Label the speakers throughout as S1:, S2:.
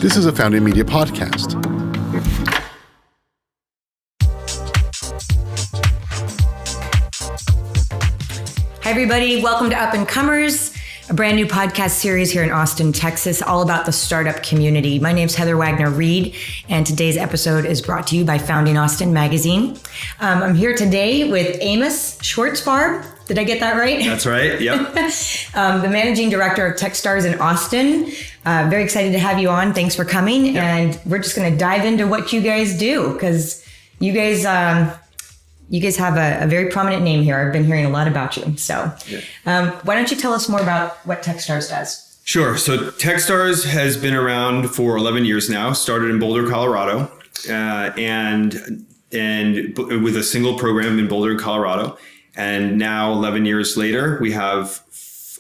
S1: This is a Founding Media podcast.
S2: Hi, everybody. Welcome to Up and Comers, a brand new podcast series here in Austin, Texas, all about the startup community. My name's Heather Wagner-Reed, and today's episode is brought to you by Founding Austin magazine. I'm here today with Amos Schwartzfarb. Did I get that right?
S3: That's right. Yep.
S2: The managing director of Techstars in Austin. Very excited to have you on. Thanks for coming. Yep. And we're just going to dive into what you guys do, because you guys have a very prominent name here. I've been hearing a lot about you. So why don't you tell us more about what Techstars does?
S3: Sure. So Techstars has been around for 11 years now, started in Boulder, Colorado, and with a single program in Boulder, Colorado. And now 11 years later, we have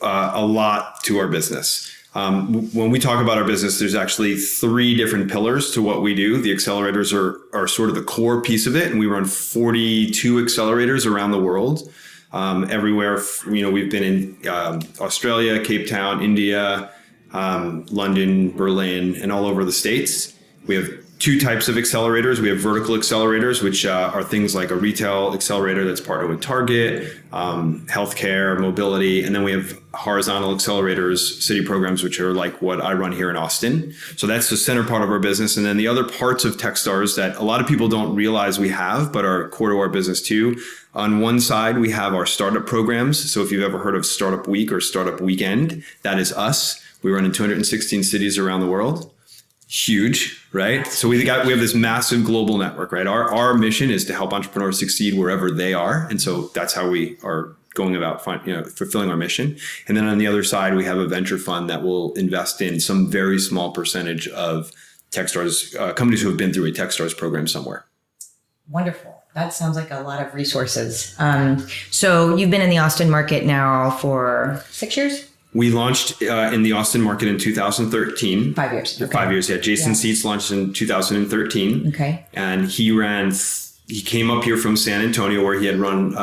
S3: a lot to our business. When we talk about our business, there's actually 3 different pillars to what we do. The accelerators are sort of the core piece of it. And we run 42 accelerators around the world, everywhere. We've been in Australia, Cape Town, India, London, Berlin, and all over the States. We have 2 types of accelerators. We have vertical accelerators, which are things like a retail accelerator that's partnered with Target, healthcare, mobility. And then we have horizontal accelerators, city programs, which are like what I run here in Austin. So that's the center part of our business. And then the other parts of Techstars that a lot of people don't realize we have, but are core to our business too. On one side, we have our startup programs. So if you've ever heard of Startup Week or Startup Weekend, that is us. We run in 216 cities around the world. Huge, right? So we have this massive global network, right? Our mission is to help entrepreneurs succeed wherever they are. And so that's how we are going about fulfilling our mission. And then on the other side, we have a venture fund that will invest in some very small percentage of Techstars, companies who have been through a Techstars program somewhere.
S2: Wonderful. That sounds like a lot of resources. So you've been in the Austin market now for 6 years?
S3: We launched in the Austin market in 2013.
S2: 5 years. Okay.
S3: 5 years, yeah. Jason Seats launched in 2013.
S2: Okay.
S3: And he came up here from San Antonio, where he had run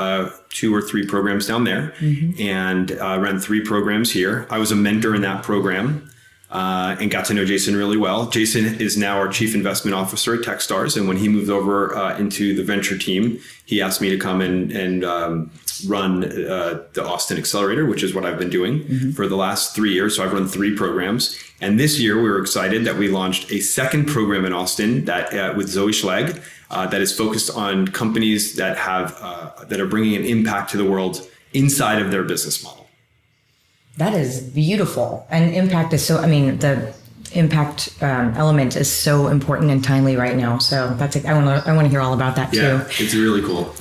S3: 2 or 3 programs down there, and ran 3 programs here. I was a mentor in that program and got to know Jason really well. Jason is now our chief investment officer at Techstars. And when he moved over into the venture team, he asked me to come and run the Austin Accelerator, which is what I've been doing for the last 3 years. So I've run 3 programs. And this year we were excited that we launched a second program in Austin that with Zoe Schlegg that is focused on companies that are bringing an impact to the world inside of their business model.
S2: That is beautiful. And impact is the impact element is so important and timely right now. So I want to hear all about that too.
S3: Yeah, it's really cool.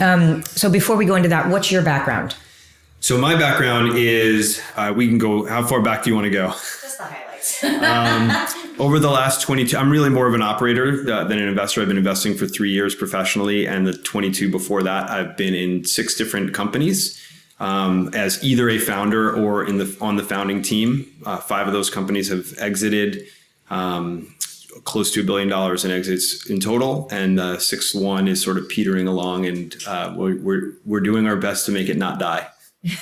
S2: So before we go into that, what's your background?
S3: So my background is, we can go, how far back do you want to go?
S2: Just the highlights.
S3: Over the last 22, I'm really more of an operator than an investor. I've been investing for 3 years professionally, and the 22 before that, I've been in 6 different companies. As either a founder or on the founding team. 5 of those companies have exited, close to $1 billion in exits in total, and 6th one is sort of petering along, and we're doing our best to make it not die.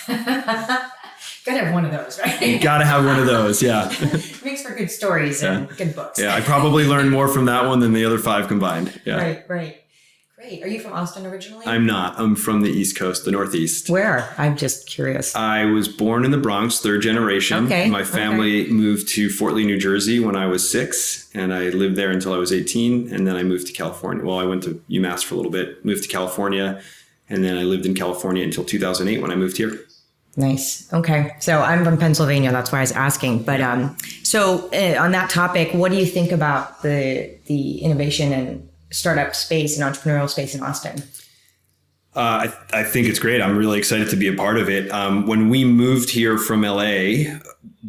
S2: Gotta have one of those, right?
S3: You gotta have one of those, yeah.
S2: Makes for good stories and good books.
S3: Yeah, I probably learned more from that one than the other 5 combined. Yeah.
S2: Right. Great. Are you from Austin originally?
S3: I'm not. I'm from the East Coast, the Northeast.
S2: Where? I'm just curious.
S3: I was born in the Bronx, 3rd generation.
S2: Okay.
S3: My family moved to Fort Lee, New Jersey when I was 6, and I lived there until I was 18, and then I moved to California. Well, I went to UMass for a little bit, moved to California, and then I lived in California until 2008 when I moved here.
S2: Nice. Okay. So I'm from Pennsylvania. That's why I was asking. But so on that topic, what do you think about the innovation and startup space and entrepreneurial space in Austin?
S3: I think it's great. I'm really excited to be a part of it. When we moved here from LA,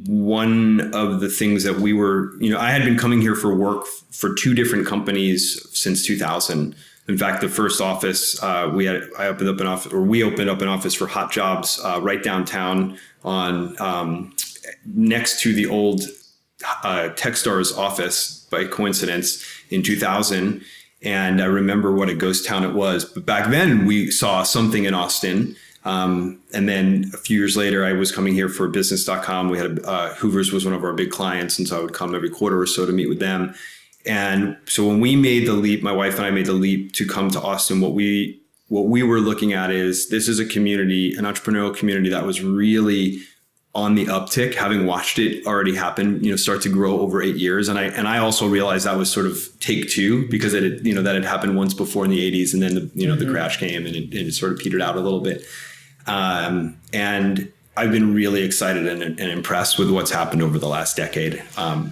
S3: one of the things that we were, I had been coming here for work for 2 different companies since 2000. In fact, the first office we opened up an office for Hot Jobs right downtown on next to the old Techstars office by coincidence in 2000. And I remember what a ghost town it was. But back then we saw something in Austin And then a few years later, I was coming here for business.com. We had Hoover's was one of our big clients. And so I would come every quarter or so to meet with them. And so when we made the leap, my wife and I made the leap to come to Austin, what we were looking at is this is a community, an entrepreneurial community that was really on the uptick, having watched it already happen, start to grow over 8 years. And I also realized that was sort of take two, because that had happened once before in the 80s. And then the crash came and it sort of petered out a little bit. And I've been really excited and impressed with what's happened over the last decade.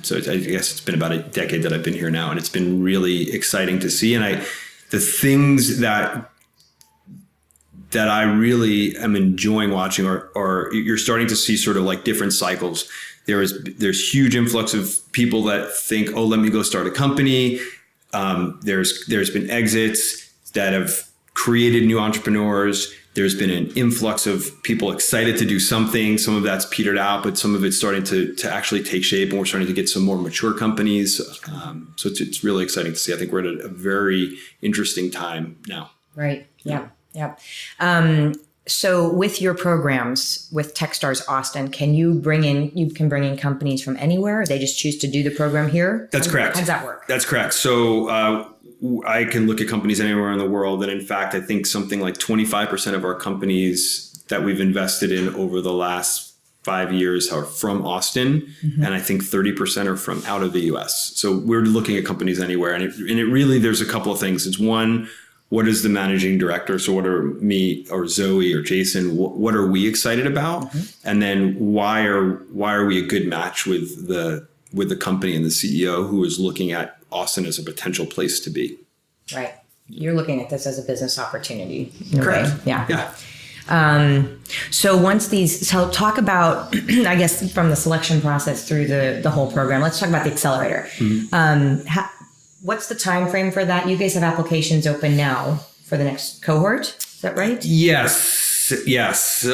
S3: So I guess it's been about a decade that I've been here now, and it's been really exciting to see. And the things that I really am enjoying watching are you're starting to see sort of like different cycles. There's huge influx of people that think, oh, let me go start a company. There's been exits that have created new entrepreneurs. There's been an influx of people excited to do something. Some of that's petered out, but some of it's starting to actually take shape, and we're starting to get some more mature companies. So it's really exciting to see. I think we're at a very interesting time now.
S2: Right. Yeah. Yeah. So with your programs with Techstars Austin, you can bring in companies from anywhere? They just choose to do the program here?
S3: That's correct.
S2: How does that work?
S3: That's correct. So I can look at companies anywhere in the world. And in fact, I think something like 25% of our companies that we've invested in over the last 5 years are from Austin. Mm-hmm. And I think 30% are from out of the US. So we're looking at companies anywhere. And it really, there's a couple of things. It's one, what is the managing director? So what are me or Zoe or Jason, what are we excited about? Mm-hmm. And then why are we a good match with the company and the CEO who is looking at Austin as a potential place to be?
S2: Right. You're looking at this as a business opportunity.
S3: Correct.
S2: Yeah.
S3: Yeah.
S2: So talk about, I guess, from the selection process through the whole program, let's talk about the accelerator. Mm-hmm. What's the time frame for that? You guys have applications open now for the next cohort. Is that right?
S3: Yes.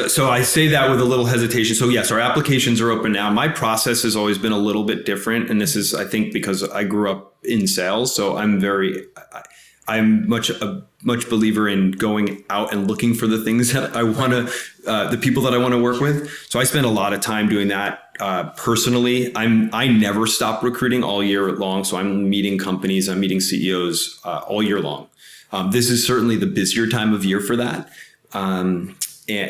S3: So I say that with a little hesitation. So yes, our applications are open now. My process has always been a little bit different. And this is, I think, because I grew up in sales. So I'm much believer in going out and looking for the things that I want to, the people that I want to work with. So I spend a lot of time doing that. Personally, I never stop recruiting all year long. So I'm meeting companies, I'm meeting CEOs all year long. This is certainly the busier time of year for that.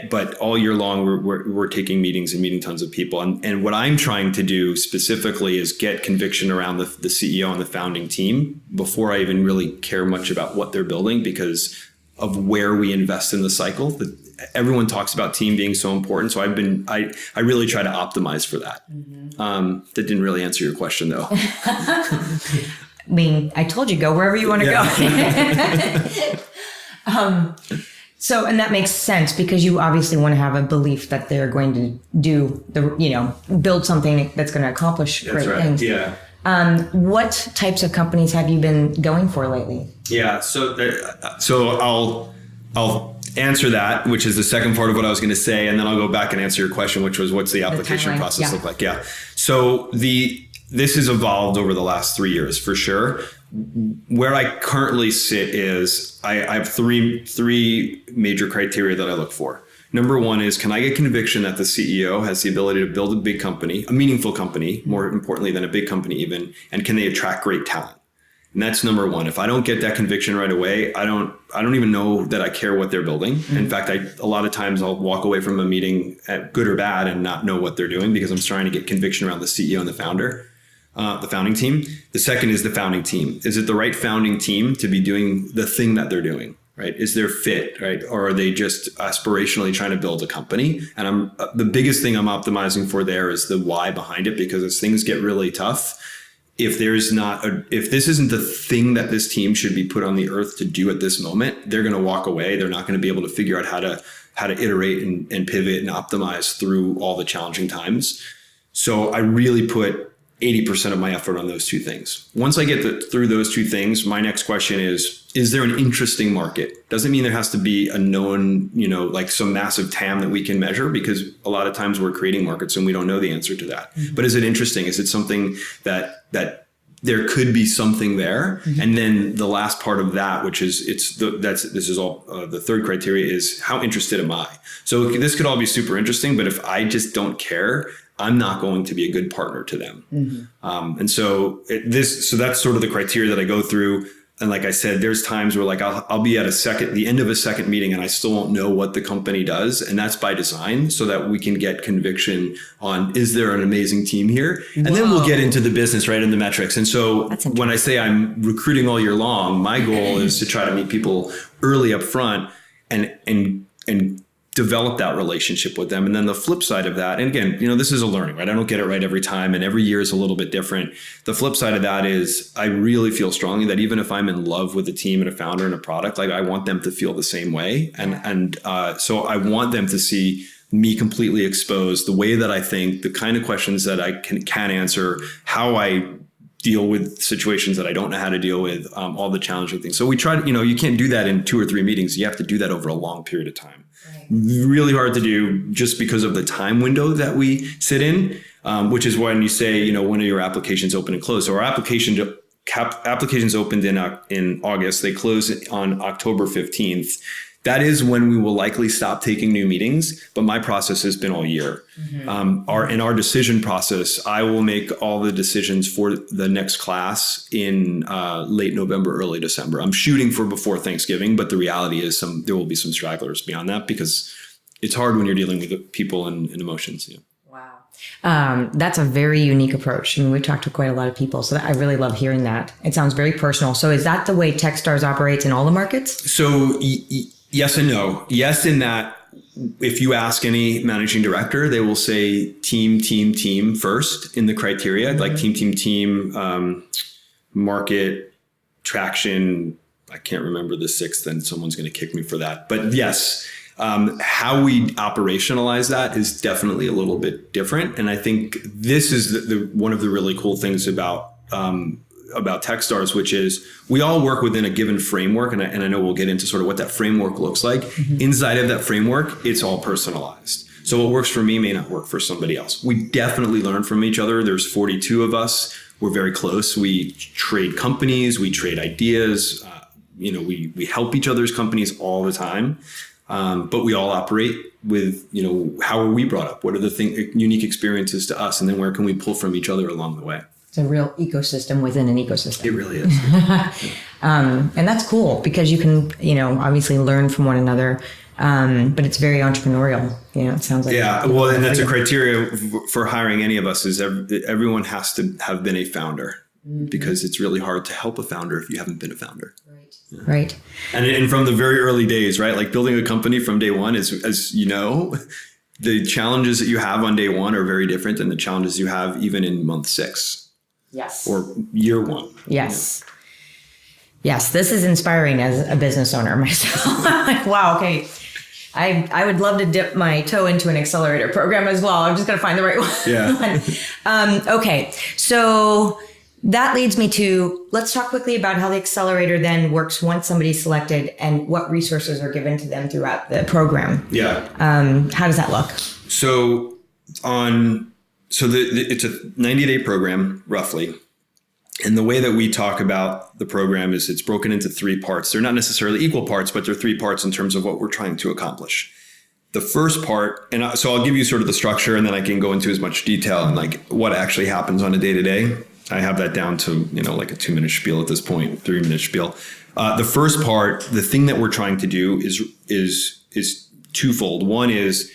S3: But all year long, we're taking meetings and meeting tons of people. And what I'm trying to do specifically is get conviction around the CEO and the founding team before I even really care much about what they're building, because of where we invest in the cycle. Everyone talks about team being so important. So I really try to optimize for that. Mm-hmm. That didn't really answer your question though.
S2: I mean, I told you, go wherever you want to go. So, and that makes sense because you obviously want to have a belief that they're going to build something that's going to accomplish great things.
S3: Yeah.
S2: What types of companies have you been going for lately?
S3: Yeah. So I'll answer that, which is the second part of what I was going to say. And then I'll go back and answer your question, which was what's the application process look like? Yeah. So this has evolved over the last 3 years for sure. Where I currently sit is I have three major criteria that I look for. Number one is, can I get conviction that the CEO has the ability to build a big company, a meaningful company, more importantly than a big company even, and can they attract great talent? And that's number one. If I don't get that conviction right away, I don't even know that I care what they're building. Mm-hmm. In fact, a lot of times I'll walk away from a meeting, good or bad, and not know what they're doing because I'm trying to get conviction around the CEO and the founder. The founding team. The second is the founding team. Is it the right founding team to be doing the thing that they're doing, right? Is there fit, right? Or are they just aspirationally trying to build a company? And the biggest thing I'm optimizing for there is the why behind it, because as things get really tough, if this isn't the thing that this team should be put on the earth to do at this moment, they're going to walk away. They're not going to be able to figure out how to iterate and pivot and optimize through all the challenging times. So I really put 80% of my effort on those two things. Once I get through those two things, my next question is there an interesting market? Doesn't mean there has to be a known, like some massive TAM that we can measure, because a lot of times we're creating markets and we don't know the answer to that. Mm-hmm. But is it interesting? Is it something that there could be something there. And then the last part of that, which is the third criteria, is how interested am I? So this could all be super interesting, but if I just don't care, I'm not going to be a good partner to them. And so that's sort of the criteria that I go through. And like I said, there's times where like I'll be at the end of a second meeting and I still won't know what the company does. And that's by design so that we can get conviction on, is there an amazing team here? And then we'll get into the business, right? And the metrics. And so when I say I'm recruiting all year long, my goal is to try to meet people early up front and develop that relationship with them. And then the flip side of that, and again, this is a learning, right? I don't get it right every time, and every year is a little bit different. The flip side of that is I really feel strongly that even if I'm in love with a team and a founder and a product, like I want them to feel the same way. And so I want them to see me completely exposed, the way that I think, the kind of questions that I can answer, how I deal with situations that I don't know how to deal with, all the challenging things. So we try to, you can't do that in 2 or 3 meetings. You have to do that over a long period of time. Really hard to do just because of the time window that we sit in, which is when you say, when are your applications open and close? So our applications opened in August. They close on October 15th. That is when we will likely stop taking new meetings. But my process has been all year. In our decision process, I will make all the decisions for the next class in late November, early December. I'm shooting for before Thanksgiving, but the reality is there will be some stragglers beyond that because it's hard when you're dealing with people and emotions.
S2: Wow. That's a very unique approach. I mean, we talked to quite a lot of people, so I really love hearing that. It sounds very personal. So is that the way Techstars operates in all the markets?
S3: So yes and no. Yes, in that if you ask any managing director, they will say team first in the criteria, like team, market, traction. I can't remember the sixth, and someone's going to kick me for that. But yes, how we operationalize that is definitely a little bit different. And I think this is one of the really cool things about Techstars, which is we all work within a given framework. And I know we'll get into sort of what that framework looks like. Inside of that framework, it's all personalized. So what works for me may not work for somebody else. We definitely learn from each other. There's 42 of us. We're very close. We trade companies. We trade ideas. We help each other's companies all the time. But we all operate with, how are we brought up? What are the unique experiences to us? And then where can we pull from each other along the way?
S2: It's a real ecosystem within an ecosystem.
S3: It really is.
S2: And that's cool because you can, obviously learn from one another. But it's very entrepreneurial. It sounds like.
S3: Yeah. Well, and that's a criteria for hiring any of us is everyone has to have been a founder because it's really hard to help a founder if you haven't been a founder.
S2: Right. Yeah. Right.
S3: And from the very early days, right? Like building a company from day one is, as the challenges that you have on day one are very different than the challenges you have even in month 6.
S2: Yes.
S3: Or year 1.
S2: Yes. Yes. This is inspiring as a business owner myself. I'm like, wow, okay. I would love to dip my toe into an accelerator program as well. I'm just going to find the right one.
S3: Yeah.
S2: Okay. So that leads me to, let's talk quickly about how the accelerator then works once somebody's selected and what resources are given to them throughout the program.
S3: Yeah.
S2: How does that look?
S3: So it's a 90-day program, roughly. And the way that we talk about the program is it's broken into 3 parts. They're not necessarily equal parts, but they're 3 parts in terms of what we're trying to accomplish. The first part, and so I'll give you sort of the structure and then I can go into as much detail and like what actually happens on a day-to-day. I have that down to, like a 2-minute spiel at this point, 3-minute spiel. The first part, the thing that we're trying to do is twofold. One is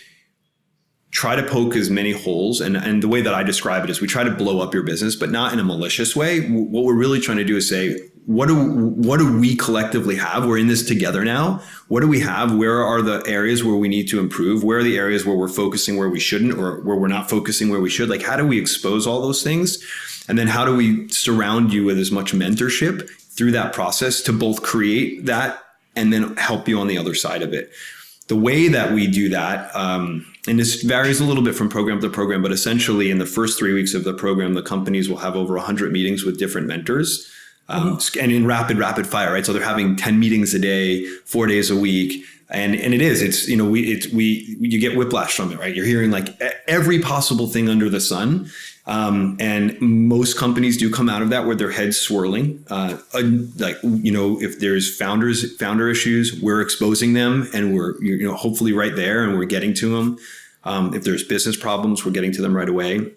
S3: try to poke as many holes. And the way that I describe it is we try to blow up your business, but not in a malicious way. What we're really trying to do is say, what do we collectively have? We're in this together now. What do we have? Where are the areas where we need to improve? Where are the areas where we're focusing where we shouldn't, or where we're not focusing where we should? Like, how do we expose all those things? And then how do we surround you with as much mentorship through that process to both create that and then help you on the other side of it? The way that we do that, and this varies a little bit from program to program, but essentially in the first 3 weeks of the program, the companies will have over 100 meetings with different mentors. and in rapid fire, right? So they're having 10 meetings a day, 4 days a week. And you get whiplash from it, right? You're hearing like every possible thing under the sun. And most companies do come out of that with their heads swirling. If there's founder issues, we're exposing them and we're, hopefully right there and we're getting to them. If there's business problems, we're getting to them right away.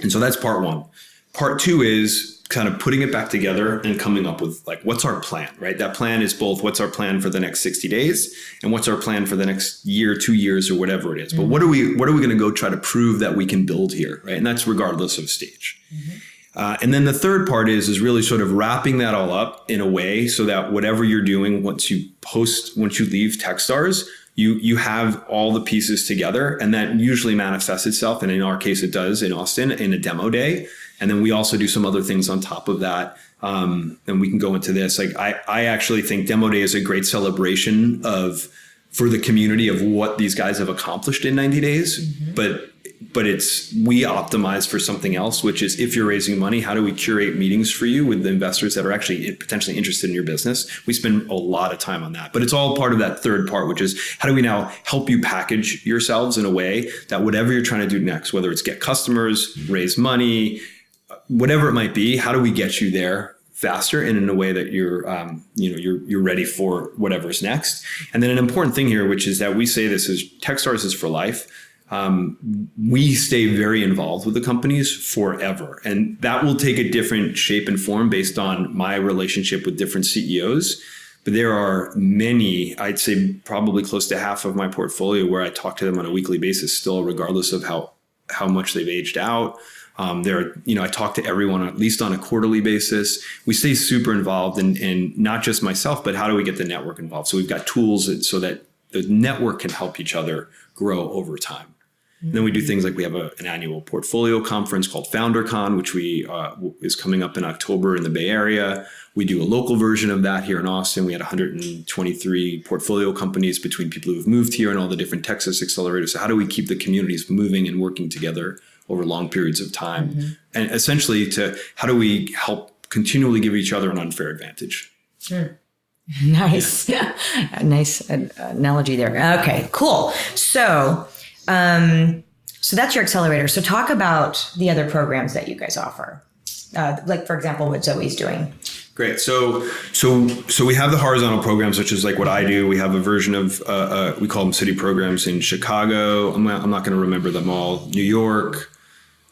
S3: And so that's part one. Part two is kind of putting it back together and coming up with like, what's our plan, right? That plan is both what's our plan for the next 60 days and what's our plan for the next year, 2 years, or whatever it is. But what are we going to go try to prove that we can build here, right? And that's regardless of stage. And then the third part is really sort of wrapping that all up in a way so that whatever you're doing once you leave Techstars, you have all the pieces together, and that usually manifests itself. And in our case, it does in Austin in a demo day. And then we also do some other things on top of that. And we can go into this. Like I actually think demo day is a great celebration for the community of what these guys have accomplished in 90 days. But we optimize for something else, which is if you're raising money, how do we curate meetings for you with the investors that are actually potentially interested in your business? We spend a lot of time on that, but it's all part of that third part, which is how do we now help you package yourselves in a way that whatever you're trying to do next, whether it's get customers, raise money, whatever it might be, how do we get you there faster and in a way that you're ready for whatever's next? And then an important thing here, which is that we say this is Techstars is for life. We stay very involved with the companies forever, and that will take a different shape and form based on my relationship with different CEOs. But there are many, I'd say probably close to half of my portfolio where I talk to them on a weekly basis still, regardless of how much they've aged out. I talk to everyone at least on a quarterly basis. We stay super involved in not just myself, but how do we get the network involved? So we've got tools so that the network can help each other grow over time. And then we do things like we have an annual portfolio conference called FounderCon, which is coming up in October in the Bay Area. We do a local version of that here in Austin. We had 123 portfolio companies between people who've moved here and all the different Texas accelerators. So how do we keep the communities moving and working together over long periods of time? And essentially how do we help continually give each other an unfair advantage?
S2: Sure. Nice. Yeah. Nice analogy there. Okay, cool. So that's your accelerator. So talk about the other programs that you guys offer. Like for example, what Zoe's doing.
S3: Great. So we have the horizontal programs, which is like what I do. We have a version of, we call them city programs in Chicago. I'm not going to remember them all. New York,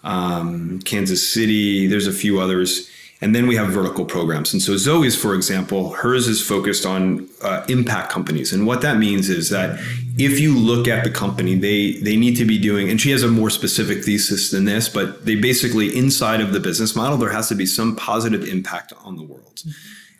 S3: Kansas City. There's a few others. And then we have vertical programs. And so Zoe's, for example, hers is focused on impact companies. And what that means is that if you look at the company, they need to be doing, and she has a more specific thesis than this, but they basically, inside of the business model, there has to be some positive impact on the world.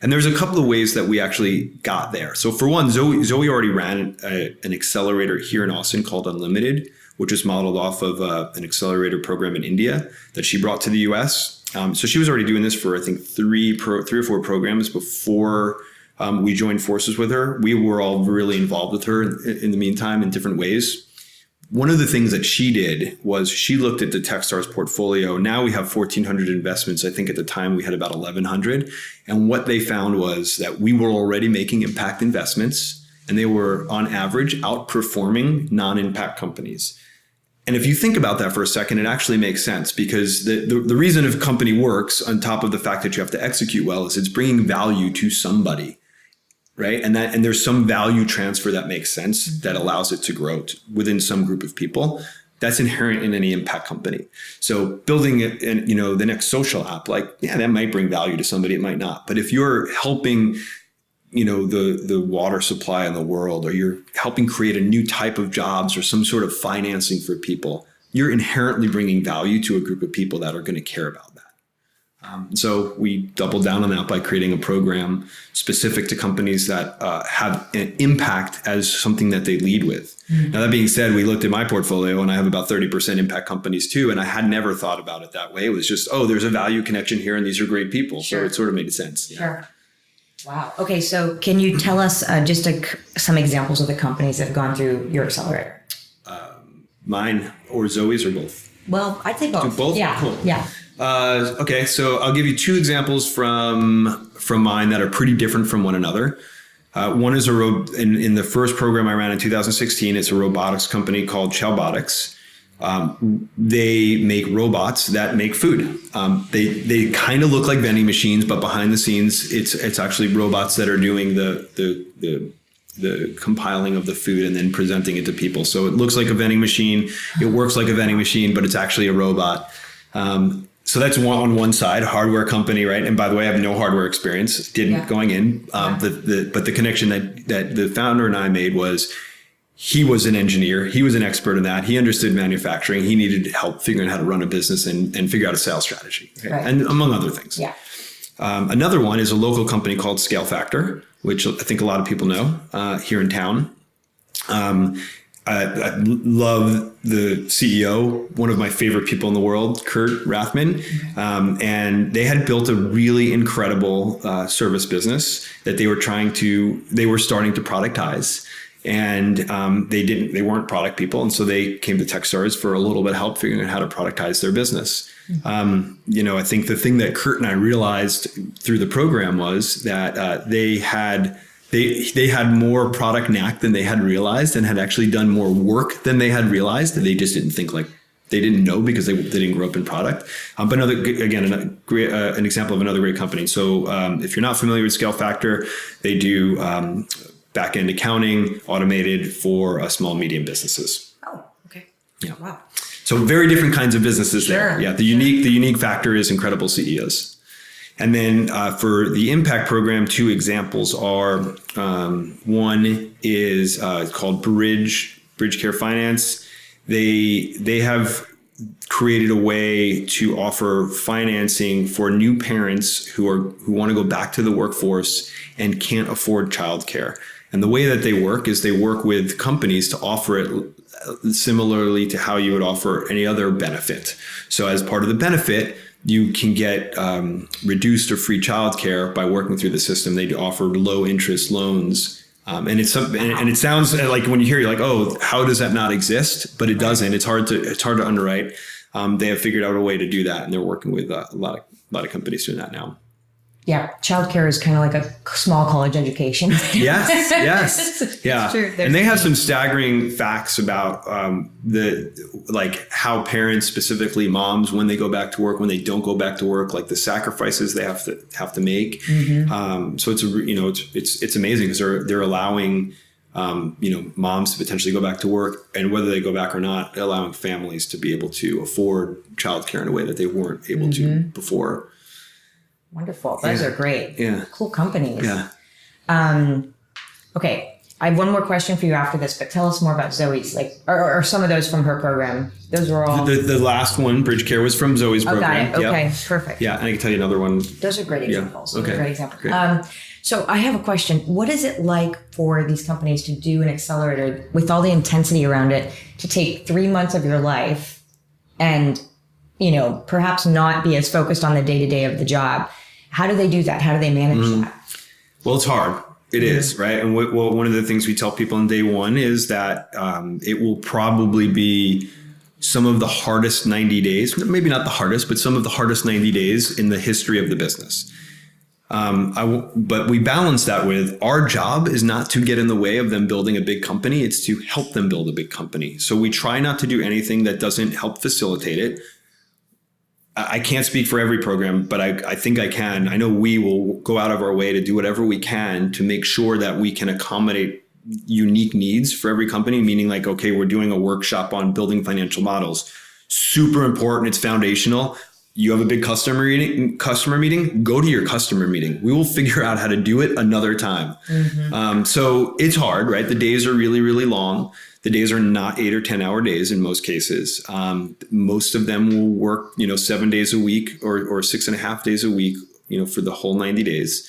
S3: And there's a couple of ways that we actually got there. So for one, Zoe already ran an accelerator here in Austin called Unlimited, which is modeled off of an accelerator program in India that she brought to the US. So she was already doing this for, I think, three or four programs before we joined forces with her. We were all really involved with her in the meantime in different ways. One of the things that she did was she looked at the Techstars portfolio. Now we have 1,400 investments. I think at the time we had about 1,100. And what they found was that we were already making impact investments, and they were on average outperforming non-impact companies. And if you think about that for a second, it actually makes sense, because the reason a company works, on top of the fact that you have to execute well, is it's bringing value to somebody, right? And there's some value transfer that makes sense that allows it to grow within some group of people. That's inherent in any impact company. So building it, and the next social app, that might bring value to somebody, it might not. But if you're helping the water supply in the world, or you're helping create a new type of jobs or some sort of financing for people, you're inherently bringing value to a group of people that are going to care about that. So we doubled down on that by creating a program specific to companies that have an impact as something that they lead with. Now, that being said, we looked at my portfolio and I have about 30% impact companies too. And I had never thought about it that way. It was just, there's a value connection here and these are great people. Sure. So it sort of made sense. Yeah.
S2: Sure. Wow. Okay. So can you tell us just some examples of the companies that have gone through your accelerator?
S3: Mine or Zoe's or both?
S2: Well, I'd say both.
S3: Do both?
S2: Yeah.
S3: Cool.
S2: Yeah.
S3: Okay, so I'll give you two examples from mine that are pretty different from one another. One is in the first program I ran in 2016. It's a robotics company called Chowbotics. They make robots that make food. They kind of look like vending machines, but behind the scenes, it's actually robots that are doing the compiling of the food and then presenting it to people. So it looks like a vending machine. It works like a vending machine, but it's actually a robot. So that's on one side, hardware company, right? And by the way, I have no hardware experience, going in. But the connection that the founder and I made was he was an engineer. He was an expert in that. He understood manufacturing. He needed help figuring out how to run a business and figure out a sales strategy, and among other things. Yeah. Another one is a local company called Scale Factor, which I think a lot of people know here in town. I love the CEO, one of my favorite people in the world, Kurt Rathman. And they had built a really incredible service business that they were starting to productize. And they weren't product people. And so they came to Techstars for a little bit of help figuring out how to productize their business. I think the thing that Kurt and I realized through the program was that they had more product knack than they had realized and had actually done more work than they had realized. And they just didn't think they didn't know because they didn't grow up in product. But an example of another great company. So if you're not familiar with Scale Factor, they do back-end accounting automated for small, medium businesses.
S2: Oh, okay.
S3: Yeah.
S2: Wow.
S3: So very different kinds of businesses there.
S2: Sure.
S3: Yeah. The unique factor is incredible CEOs. And then for the impact program, two examples are, one is called Bridge Care Finance. They have created a way to offer financing for new parents who want to go back to the workforce and can't afford childcare. And the way that they work is they work with companies to offer it similarly to how you would offer any other benefit. So as part of the benefit, you can get reduced or free childcare by working through the system. They offer low interest loans. And it sounds like when you hear, you're like, oh, how does that not exist? But it doesn't. It's hard to underwrite. They have figured out a way to do that, and they're working with a lot of companies doing that now.
S2: Yeah, childcare is kind of like a small college education.
S3: Yes. Yeah.
S2: True.
S3: And they have some staggering facts about how parents, specifically moms, when they go back to work, when they don't go back to work, like the sacrifices they have to make. Mm-hmm. So it's amazing because they're allowing moms to potentially go back to work, and whether they go back or not, allowing families to be able to afford childcare in a way that they weren't able to before.
S2: Wonderful. Those are great.
S3: Yeah.
S2: Cool companies.
S3: Yeah.
S2: Okay. I have one more question for you after this, but tell us more about Zoe's, or some of those from her program. Those were all...
S3: The last one, Bridge Care, was from Zoe's program.
S2: Got it. Okay. Yep. Perfect.
S3: Yeah. And I can tell you another one.
S2: Those are great examples.
S3: Yeah. Okay.
S2: Great examples.
S3: Great.
S2: So I have a question. What is it like for these companies to do an accelerator with all the intensity around it to take 3 months of your life and, perhaps not be as focused on the day-to-day of the job? How do they do that? How do they manage that?
S3: Well, it's hard. It is, right? And one of the things we tell people on day one is that it will probably be some of the hardest 90 days, maybe not the hardest, but some of the hardest 90 days in the history of the business. But we balance that with our job is not to get in the way of them building a big company. It's to help them build a big company. So we try not to do anything that doesn't help facilitate it. I can't speak for every program, but I think I can. I know we will go out of our way to do whatever we can to make sure that we can accommodate unique needs for every company, meaning we're doing a workshop on building financial models. Super important. It's foundational. You have a big customer meeting, go to your customer meeting. We will figure out how to do it another time. Mm-hmm. So it's hard, right? The days are really, really long. The days are not 8 or 10 hour days in most cases. Most of them will work, 7 days a week or 6.5 days a week, for the whole 90 days.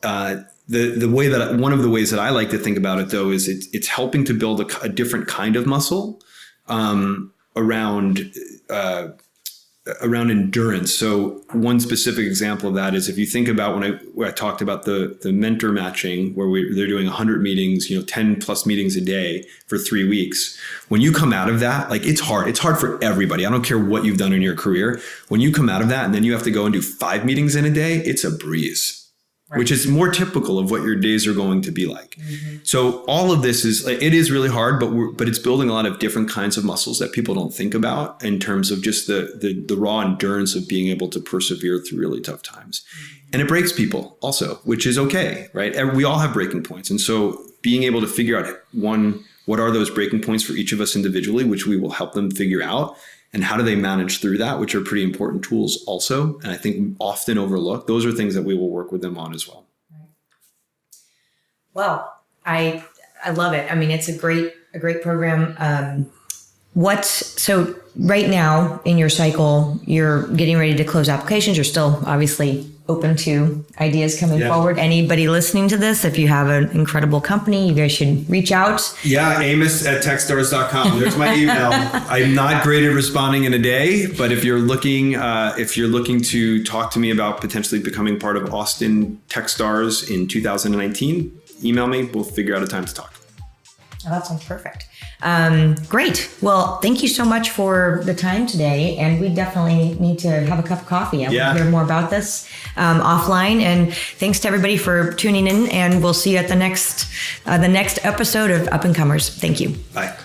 S3: One of the ways that I like to think about it though, is it's helping to build a different kind of muscle, around, around endurance. So one specific example of that is if you think about when I talked about the mentor matching, where they're doing 100 meetings, 10 plus meetings a day for 3 weeks. When you come out of that, like it's hard for everybody. I don't care what you've done in your career. When you come out of that and then you have to go and do 5 meetings in a day, it's a breeze. Right. Which is more typical of what your days are going to be like. Mm-hmm. So all of this it is really hard, but it's building a lot of different kinds of muscles that people don't think about in terms of just the raw endurance of being able to persevere through really tough times. Mm-hmm. And it breaks people also, which is okay, right? We all have breaking points. And so being able to figure out what are those breaking points for each of us individually, which we will help them figure out. And how do they manage through that, which are pretty important tools also. And I think often overlooked. Those are things that we will work with them on as well.
S2: Right. Well, I love it. I mean, it's a great program. So right now in your cycle, you're getting ready to close applications. You're still obviously open to ideas coming forward. Anybody listening to this, if you have an incredible company, you guys should reach out.
S3: Yeah, Amos@techstars.com. There's my email. I'm not great at responding in a day, but if you're looking to talk to me about potentially becoming part of Austin Techstars in 2019, email me. We'll figure out a time to talk.
S2: Oh, that sounds perfect. Great. Well, thank you so much for the time today. And we definitely need to have a cup of coffee. I want to hear more about this offline. And thanks to everybody for tuning in. And we'll see you at the next episode of Up and Comers. Thank you.
S3: Bye.